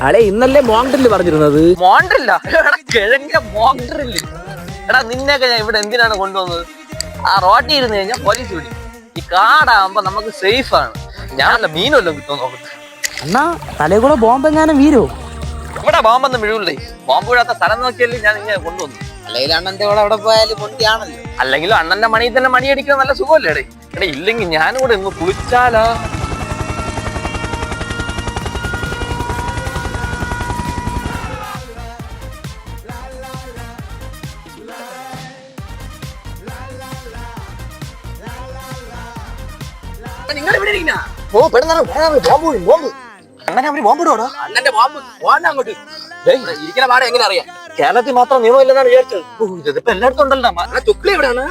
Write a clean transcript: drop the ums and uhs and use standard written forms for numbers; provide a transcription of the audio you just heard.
അളെ ഇന്നല്ലേ മോങ്ഡ്രില്ല് പറഞ്ഞിരുന്നത്. മോണ്ടല്ല കിഴങ്ങ മോണ്ടറില്ല. എടാ നിന്നെയൊക്കെ ഞാൻ ഇവിടെ എന്തിനാണ് കൊണ്ടുവന്നത്? ആ റോട്ടിൽ ഇരുന്ന് കഴിഞ്ഞാൽ പോലീസ് പിടിക്കും. ഈ കാടാകുമ്പോ നമുക്ക് സേഫ് ആണ്. ഞാനല്ല മീനല്ലോ കിട്ടും നോക്കുന്നത്. അണ്ണാ തലേ കൂടെ ബോംബെങ്ങാനും വീരോ? ഇവിടെ ബോംബൊന്നും വീഴൂലേ. ബോംബ് വീഴാത്ത സ്ഥലം നോക്കിയല്ലേ ഞാൻ ഇങ്ങനെ കൊണ്ടുവന്നു. അല്ലെങ്കിൽ അണ്ണന്റെ കൂടെ അവിടെ പോയാലും പൊട്ടിയാണല്ലോ. അല്ലെങ്കിലും അണ്ണന്റെ മണിയിൽ തന്നെ മണിയടിക്കാൻ നല്ല സുഖമല്ലേ? എടാ ഇല്ലെങ്കിൽ ഞാനും കൂടെ ഒന്ന് കുളിച്ചാലോ? നിങ്ങൾ ഇവിടെ ഇരിക്കുന്ന ഓ പെടുന്ന ബോംബ് ബോംബ് അണ്ണനെ അവര് ബോംബ് ഇടുവാടോ. അണ്ണന്റെ ബോംബ് പോകാൻ അങ്ങോട്ട് ഇരിക്കുന്ന പാടെ എങ്ങനെ അറിയാം? കേരളത്തിൽ മാത്രം നിയമമില്ലെന്നാണ് വിചാരിച്ചത്. ഇതിപ്പോ എല്ലായിടത്തും ഉണ്ടല്ലോ. ചുക്ലി എവിടെയാണ്?